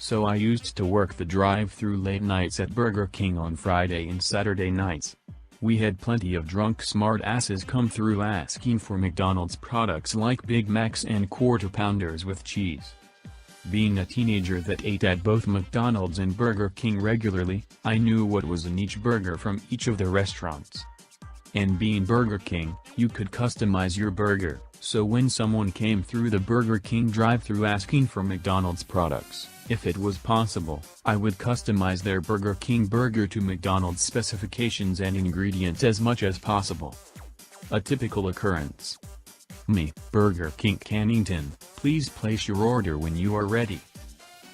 so I used to work the drive-thru late nights at Burger King on Friday and Saturday nights. We had plenty of drunk smartasses come through asking for McDonald's products like Big Macs and Quarter Pounders with cheese. Being a teenager that ate at both McDonald's and Burger King regularly, I knew what was in each burger from each of the restaurants. And being Burger King, you could customize your burger, so when someone came through the Burger King drive-thru asking for McDonald's products, if it was possible, I would customize their Burger King burger to McDonald's specifications and ingredients as much as possible. A typical occurrence. Me, Burger King Cannington, please place your order when you are ready.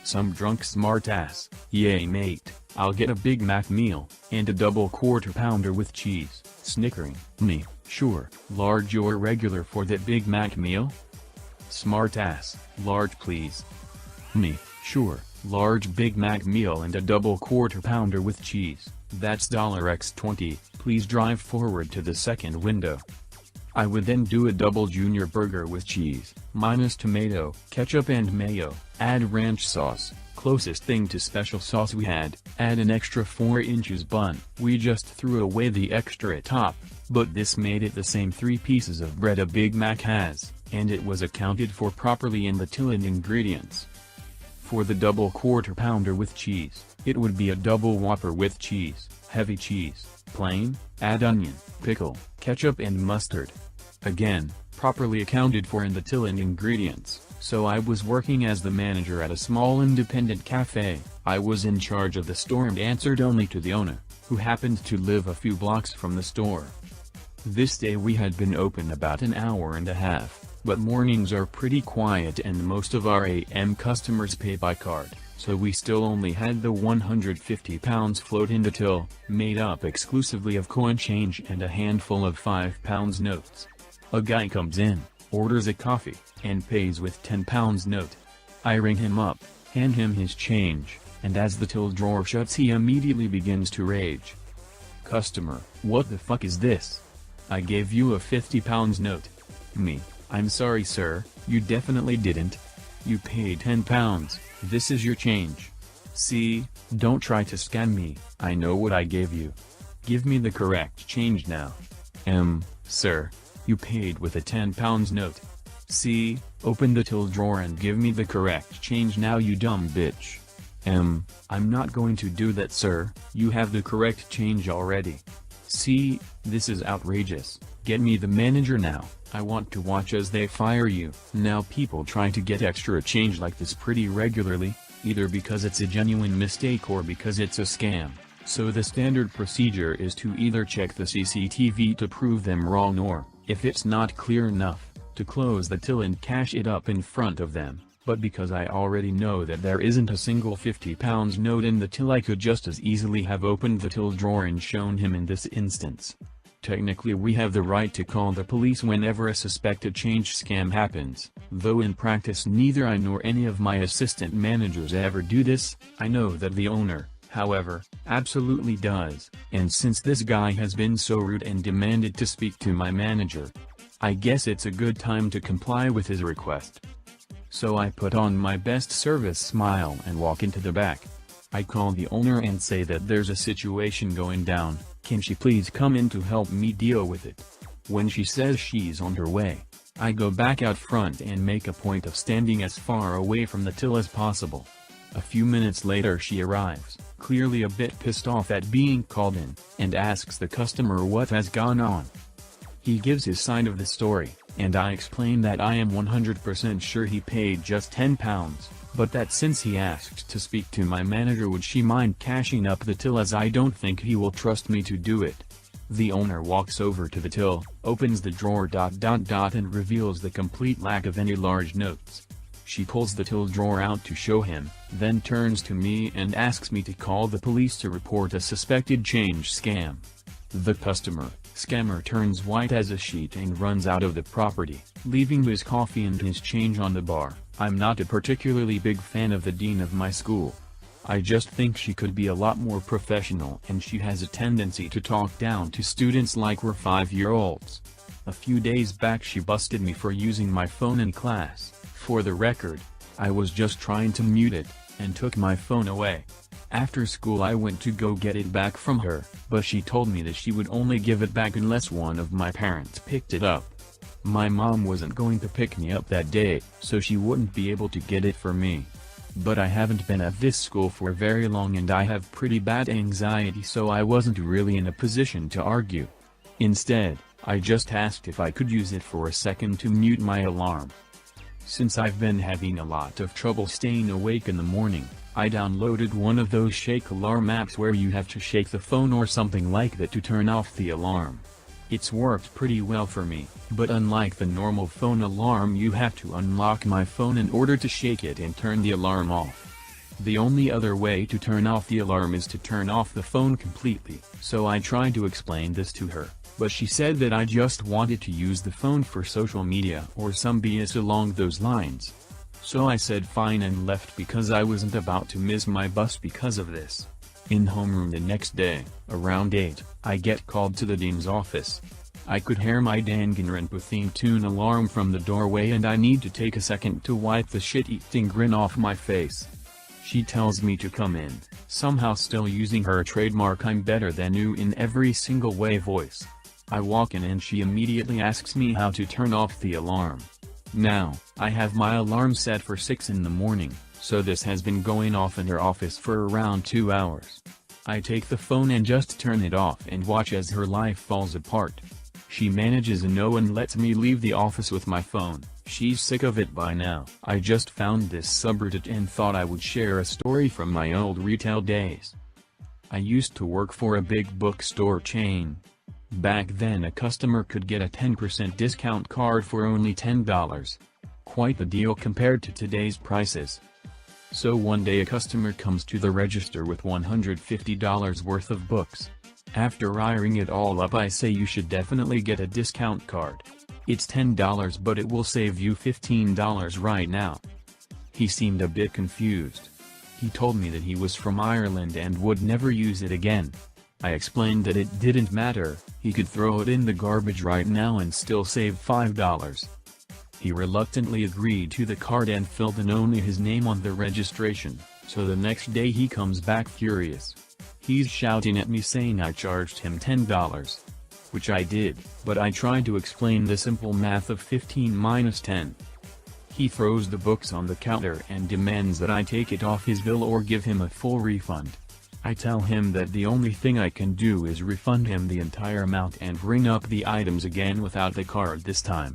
Some drunk smartass, yay mate, I'll get a Big Mac meal, and a double Quarter Pounder with cheese, snickering. Me, sure, large or regular for that Big Mac meal? Smartass, large please. Me, sure, large Big Mac meal and a double Quarter Pounder with cheese, that's $X20, please drive forward to the second window. I would then do a double junior burger with cheese, minus tomato, ketchup and mayo, add ranch sauce, closest thing to special sauce we had, add an extra 4 inches bun. We just threw away the extra top, but this made it the same 3 pieces of bread a Big Mac has, and it was accounted for properly in the till and ingredients. For the double Quarter Pounder with cheese, it would be a double Whopper with cheese, heavy cheese, plain, add onion, pickle, ketchup and mustard. Again, properly accounted for in the till and ingredients, so I was working as the manager at a small independent cafe. I was in charge of the store and answered only to the owner, who happened to live a few blocks from the store. This day we had been open about an hour and a half, but mornings are pretty quiet and most of our AM customers pay by card, so we still only had the 150 pounds float in the till, made up exclusively of coin change and a handful of 5 pounds notes. A guy comes in, orders a coffee, and pays with 10 pounds note. I ring him up, hand him his change, and as the till drawer shuts he immediately begins to rage. Customer, what the fuck is this? I gave you a 50 pounds note. Me, I'm sorry sir, you definitely didn't. You paid 10 pounds, this is your change. See, don't try to scam me, I know what I gave you. Give me the correct change now. Sir. You paid with a 10 pounds note. See, open the till drawer and give me the correct change now you dumb bitch. I'm not going to do that sir, you have the correct change already. See, this is outrageous, get me the manager now, I want to watch as they fire you. Now people try to get extra change like this pretty regularly, either because it's a genuine mistake or because it's a scam. So the standard procedure is to either check the CCTV to prove them wrong or, if it's not clear enough, to close the till and cash it up in front of them. But because I already know that there isn't a single 50 pounds note in the till, I could just as easily have opened the till drawer and shown him in this instance. Technically we have the right to call the police whenever a suspected change scam happens, though in practice neither I nor any of my assistant managers ever do this. I know that the owner, however, absolutely does, and since this guy has been so rude and demanded to speak to my manager, I guess it's a good time to comply with his request. So I put on my best service smile and walk into the back. I call the owner and say that there's a situation going down, can she please come in to help me deal with it? When she says she's on her way, I go back out front and make a point of standing as far away from the till as possible. A few minutes later she arrives, clearly a bit pissed off at being called in, and asks the customer what has gone on. He gives his side of the story, and I explain that I am 100% sure he paid just 10 pounds, but that since he asked to speak to my manager would she mind cashing up the till, as I don't think he will trust me to do it. The owner walks over to the till, opens the drawer ... and reveals the complete lack of any large notes. She pulls the till drawer out to show him, then turns to me and asks me to call the police to report a suspected change scam. The scammer turns white as a sheet and runs out of the property, leaving his coffee and his change on the bar. I'm not a particularly big fan of the dean of my school. I just think she could be a lot more professional, and she has a tendency to talk down to students like we're 5-year-olds. A few days back she busted me for using my phone in class. For the record, I was just trying to mute it. and took my phone away. After school I went to go get it back from her, but she told me that she would only give it back unless one of my parents picked it up. My mom wasn't going to pick me up that day, so she wouldn't be able to get it for me. But I haven't been at this school for very long and I have pretty bad anxiety, so I wasn't really in a position to argue. Instead, I just asked if I could use it for a second to mute my alarm. Since I've been having a lot of trouble staying awake in the morning, I downloaded one of those shake alarm apps where you have to shake the phone or something like that to turn off the alarm. It's worked pretty well for me, but unlike the normal phone alarm, you have to unlock my phone in order to shake it and turn the alarm off. The only other way to turn off the alarm is to turn off the phone completely, so I tried to explain this to her, but she said that I just wanted to use the phone for social media or some BS along those lines. So I said fine and left because I wasn't about to miss my bus because of this. In homeroom the next day, around 8, I get called to the dean's office. I could hear my Danganronpa theme tune alarm from the doorway and I need to take a second to wipe the shit-eating grin off my face. She tells me to come in, somehow still using her trademark "I'm better than you" in every single way voice. I walk in and she immediately asks me how to turn off the alarm. Now, I have my alarm set for 6 in the morning, so this has been going off in her office for around 2 hours. I take the phone and just turn it off and watch as her life falls apart. She manages a no and lets me leave the office with my phone. She's sick of it by now. I just found this subreddit and thought I would share a story from my old retail days. I used to work for a big bookstore chain. Back then a customer could get a 10% discount card for only $10. Quite the deal compared to today's prices. So one day a customer comes to the register with $150 worth of books. After I ring it all up I say you should definitely get a discount card. It's $10 but it will save you $15 right now. He seemed a bit confused. He told me that he was from Ireland and would never use it again. I explained that it didn't matter, he could throw it in the garbage right now and still save $5. He reluctantly agreed to the card and filled in only his name on the registration, so the next day he comes back furious. He's shouting at me saying I charged him $10. Which I did, but I tried to explain the simple math of 15 minus 10. He throws the books on the counter and demands that I take it off his bill or give him a full refund. I tell him that the only thing I can do is refund him the entire amount and ring up the items again without the card this time.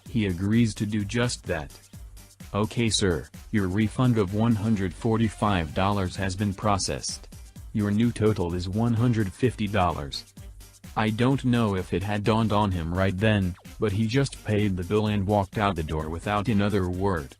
He agrees to do just that. Okay sir, your refund of $145 has been processed. Your new total is $150. I don't know if it had dawned on him right then, but he just paid the bill and walked out the door without another word.